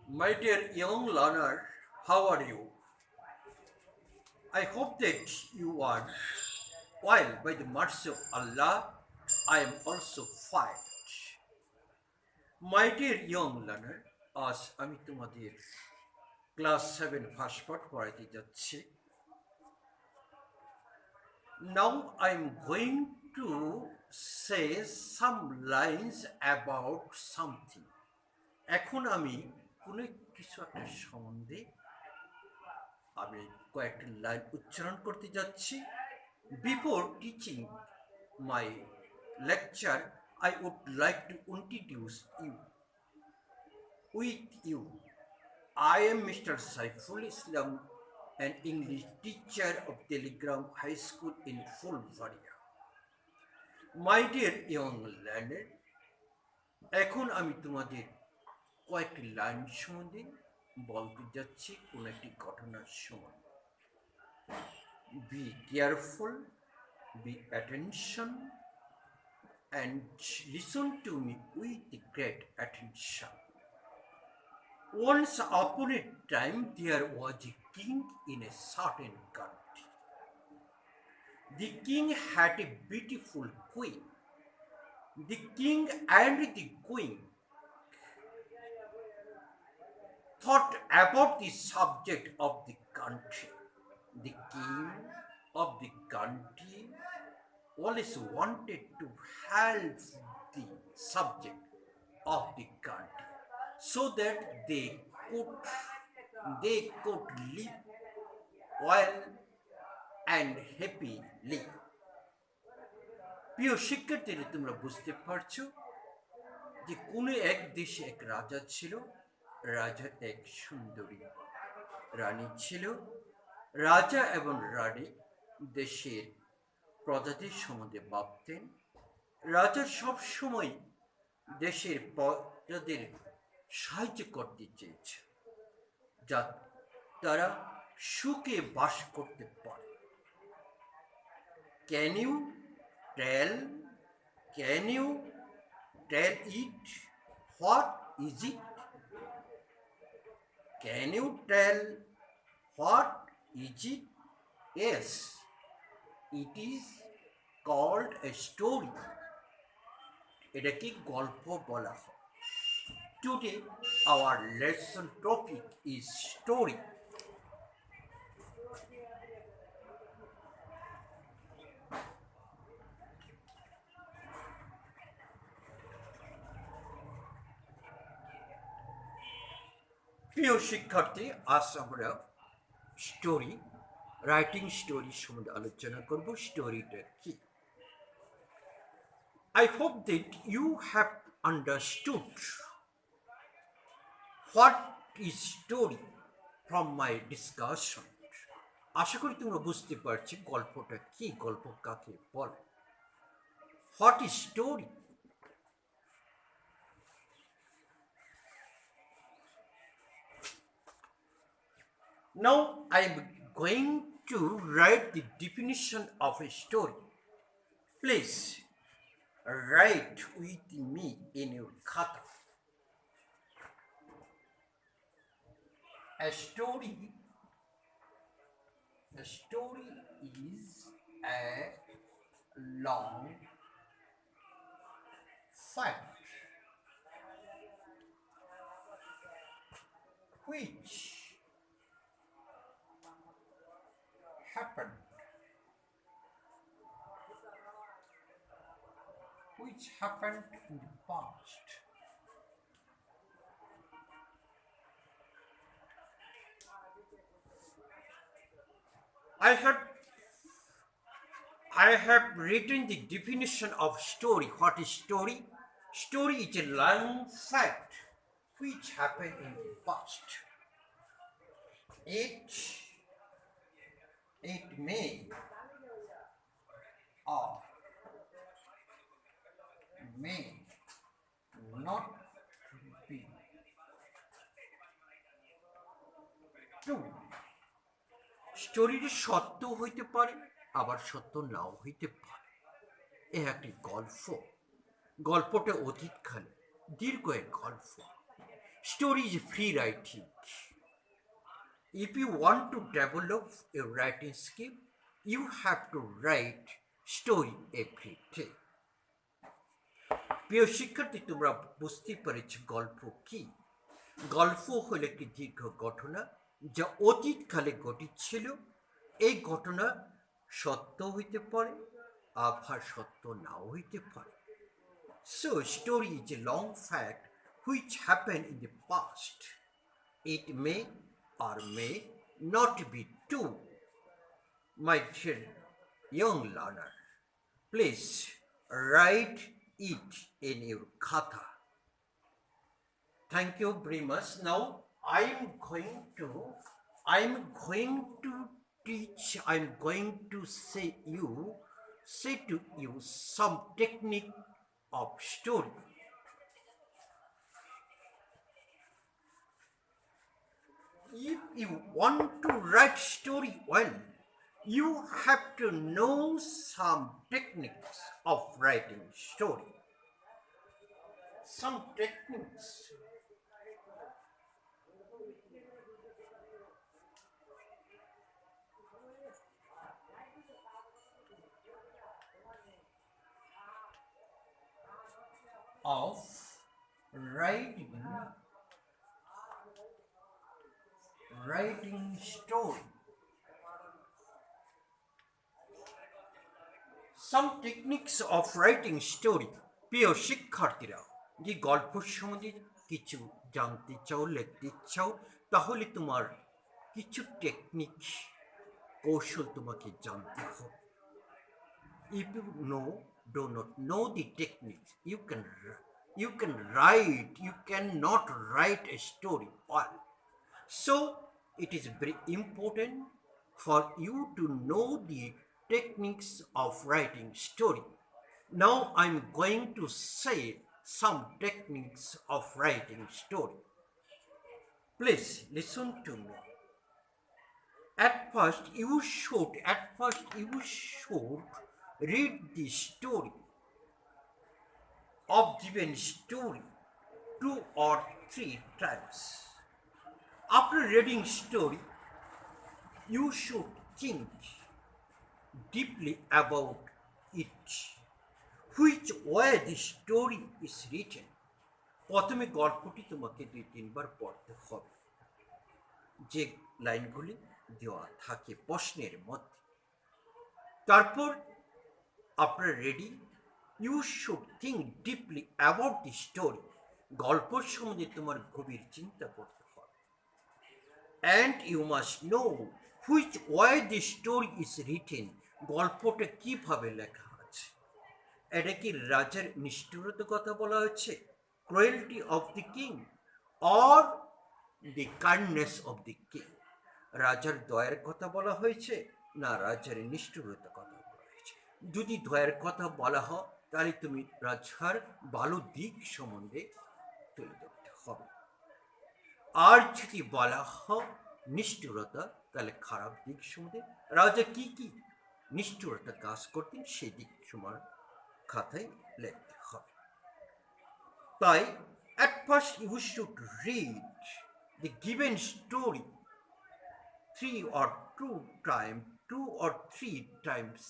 My dear young learner, how are you? I hope that you are well by the mercy of Allah. I am also fine. My dear young learner, আজ আমি তোমাদের class 7 first part পড়াইতে যাচ্ছি। Now I am going to say some lines about something. এখন আমি কোনো কিছু একটা সম্বন্ধে আমি কয়েকটি লাইন উচ্চারণ করতে যাচ্ছি। Before teaching my lecture I would like to introduce you with you. I am Mr. Saiful Islam, an English teacher of Telegram High School in Fulvaria. My dear young learner, এখন আমি তোমাদের কয়েকটি line সম্বন্ধে বলতে যাচ্ছি কোন একটি ঘটনার সম্বন্ধে। Be careful, be attention, and listen to me with great attention. Once upon a time, there was a king in a certain country. The king had a beautiful queen. The king and the queen thought about the subject of the country. The king of the country always wanted to help the subject of the country so that they could live well and happily. প্রিয় শিক্ষার্থীরা, তোমরা বুঝতে পারছো যে কোনো এক দেশে এক রাজা ছিল। রাজার এক সুন্দরী রানী ছিল। রাজা এবং রানী দেশের প্রজাদের সম্বন্ধে ভাবতেন। রাজা সবসময় দেশের প্রজাদের সাহায্য করতে চেয়েছে, যা তারা সুখে বাস করতে পারে। Can you tell it? What is it? Can you tell what is it? Yes, it is called a story. এটাকে গল্প বলা হয়। Today our lesson topic is story. প্রিয় শিক্ষার্থী, আজ আমরা স্টোরি রাইটিং স্টোরি সম্বন্ধে আলোচনা করব। স্টোরিটা কি? I hope that you have understood what is story from my discussion. আশা করি তোমরা বুঝতে পারছো গল্পটা কি, গল্প কাকে বলে। What is story? Now I am going to write the definition of a story. Please write with me in your khata. A story is a long fact which happened in the past. I have written the definition of story. What is story? Story is a long fact which happened in the past. It may or may not be true. স্টোরিটি সত্য হইতে পারে, আবার সত্য নাও হইতে পারে। এ একটি গল্পটা অতীতকালে দীর্ঘ এক গল্প। Story is free writing. If you want to develop a writing skill, you have to write story every day. প্রিয় শিক্ষার্থী, তোমরা বুঝতে পেরেছ গল্প কি? গল্প হল একটি দীর্ঘ ঘটনা যা অতীতকালে ঘটেছিল। এই ঘটনা সত্য হইতে পারে, আবার সত্য নাও হইতে পারে। So, story is a long fact which happened in the past. It may or may not be true. My dear young learner, please write it in your kata. Thank you very much. Now I'm going to teach. I'm going to say to you some technique of story. If you want to write story well, you have to know some techniques of writing story. Some techniques. Of writing story. Some techniques of writing story. প্রিয় শিক্ষার্থীরা, যে গল্প সম্বন্ধে কিছু জানতে চাও, লিখতে চাও, তাহলে তোমার কিছু টেকনিক, কৌশল তোমাকে জানতে হবে। If you do not know the techniques, you cannot write a story well. So it is very important for you to know the techniques of writing story. Now I'm going to say some techniques of writing story. Please listen to me. At first you should read the story of given story 2 or 3 times. After reading story, you should think deeply about it. Which way the story is written. প্রথমে গল্পটি তোমাকে 2-3 বার পড়তে হবে, যে লাইনগুলি দেওয়া থাকে প্রশ্নের মধ্যে। তারপর after reading, you should think deeply about the story. গল্প সম্বন্ধে তোমার গভীর চিন্তা করতে হবে। And you must know which way the story is written. গল্পটা কিভাবে লেখা আছে। এটা কি রাজার নিষ্ঠুরতার কথা বলা হচ্ছে, cruelty of the king, or the kindness of the king? রাজার দয়ার কথা বলা হয়েছে না রাজার নিষ্ঠুরতার কথা বলা হয়েছে? যদি দয়ার কথা বলা হয় তাহলে তুমি রাজার ভালো দিক সম্বন্ধে তুলে ধরতে হবে, আর যদি বলা হয় নিষ্ঠুরতা তাহলে খারাপ দিক সম্বন্ধে, রাজা কি কি নিষ্ঠুরতা কাজ করতেন সেই দিক সময় খাতায় লিখতে হবে। তাই at first you should read the given story 2 or 3 times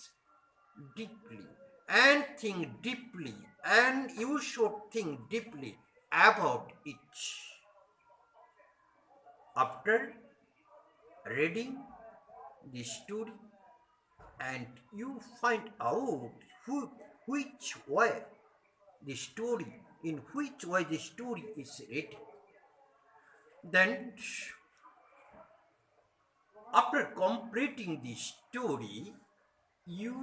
deeply, and think deeply, and you should think deeply about it. After reading the story, and you find out which way the story is written. Then after completing the story, you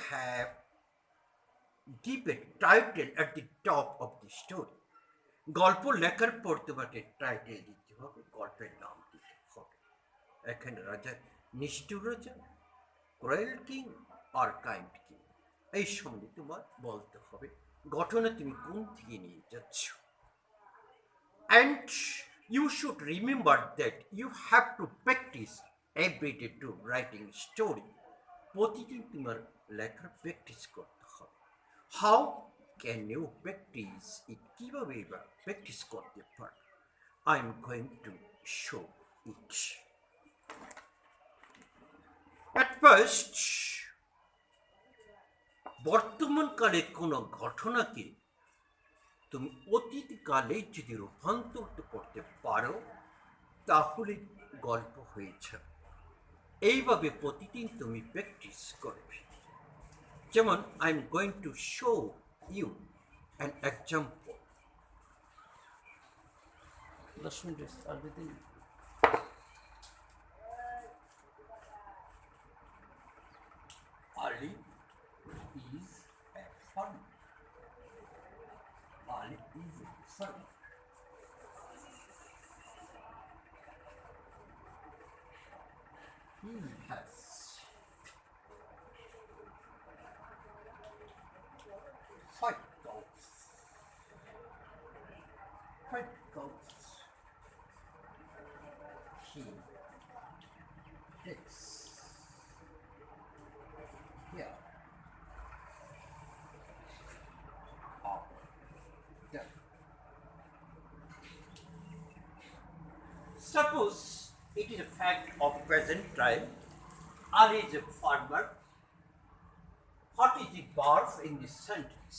have give a title at the top of the story. গল্প লেখার পর তোমাকে title দিতে হবে, গল্পের নাম দিতে হবে। এখানে রাজা নিষ্ঠুর রাজা, ক্রুয়েল কিং আর কাইন্ড কিং, এই সঙ্গে তোমার বলতে হবে ঘটনা তুমি কোন থেকে নিয়ে যাচ্ছ। And you should remember that you have to practice every day to writing story. প্রতিদিন তোমার লেখার প্র্যাকটিস করতে হবে। How can you practice it? কিভাবে প্র্যাকটিস করতে পারবে? I'm going to show it. At first, বর্তমানকালের কোনো ঘটনাকে তুমি অতীতকালে যদি রূপান্তরিত করতে পারো তাহলে গল্প হয়ে যাবে। এইভাবে প্রতিদিন তুমি প্র্যাকটিস করবে। যেমন I am going to show you an example. 10 minute আগে দিন। Ali is a farmer. Ali is a farmer. He has 5 cows. 5 cows. He takes care of them. Suppose it is a fact of present time. Ali is a farmer. What is the verb in this sentence?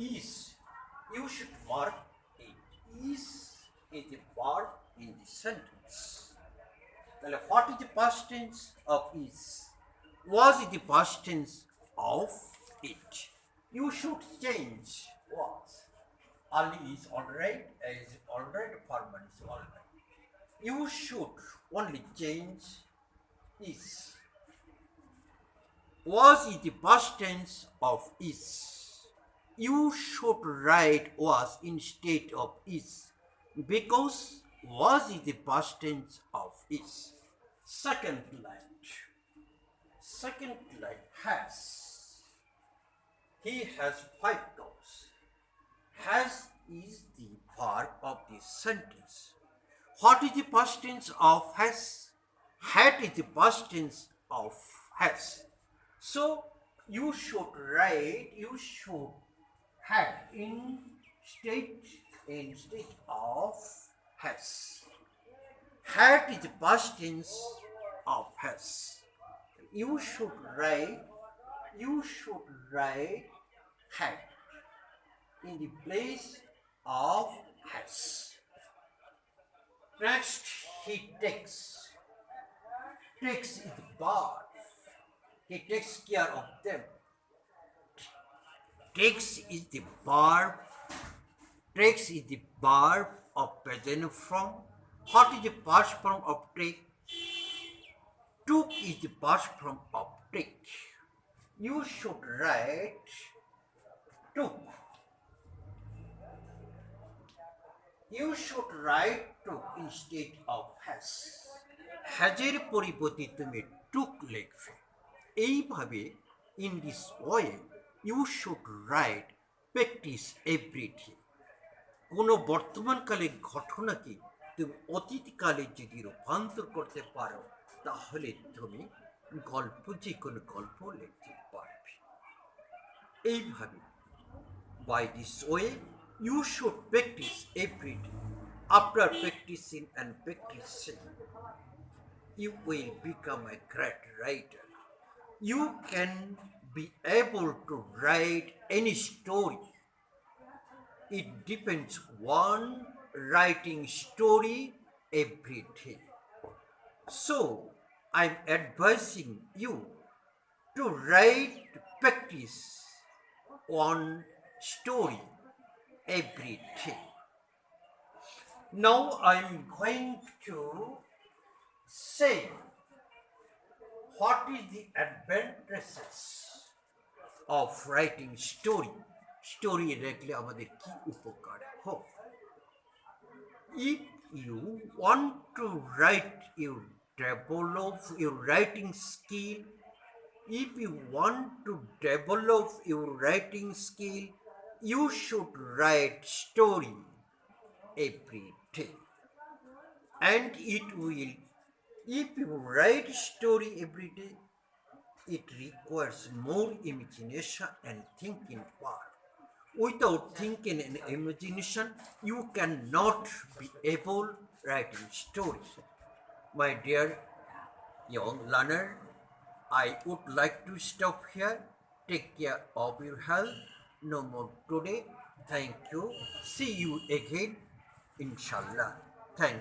Is. You should mark it. Is the verb in the sentence. What is the past tense of is? Was is the past tense of it? You should change was. Ali is alright, is alright, farmer is alright. You should only change is. Was is the past tense of is. You should write was instead of is because was is the past tense of is. Second line has. He has 5 cows. Has is the verb of the sentence. What is the past tense of has? Had is the past tense of has. So you should write, you should had instead of has. Had is the past tense of has. You should write had in the place of has. Next, he takes. Takes is the verb. He takes care of them. Takes is the verb. Takes is the verb of present form. What is the past form of take? Took is the past form of take. You should write took. You should write took instead of has. হ্যাজের পরিবর্তে তুমি টুক লিখবে। এইভাবে in this way you should write practice everyday. কোনো বর্তমানকালের ঘটনাকে তুমি অতীতকালে যদি রূপান্তর করতে পারো তাহলে তুমি যে কোনো গল্প লিখতে পারবে। এইভাবে by this way you should practice everyday. After practising and practising you will become a great writer. You can be able to write any story. It depends on writing story every day. So I'm advising you to write practice on story every day. Now I'm going to say what is the advantages of writing story. Story লিখলে আমাদের কি উপকার হয়? If you want to write, you develop your writing skill. If you want to develop your writing skill, you should write story every day. And it will, if you write story every day, it requires more imagination and thinking power. Without thinking and imagination, you cannot be able writing stories. My dear young learner, I would like to stop here. Take care of your health. No more today. Thank you. See you again, inshallah.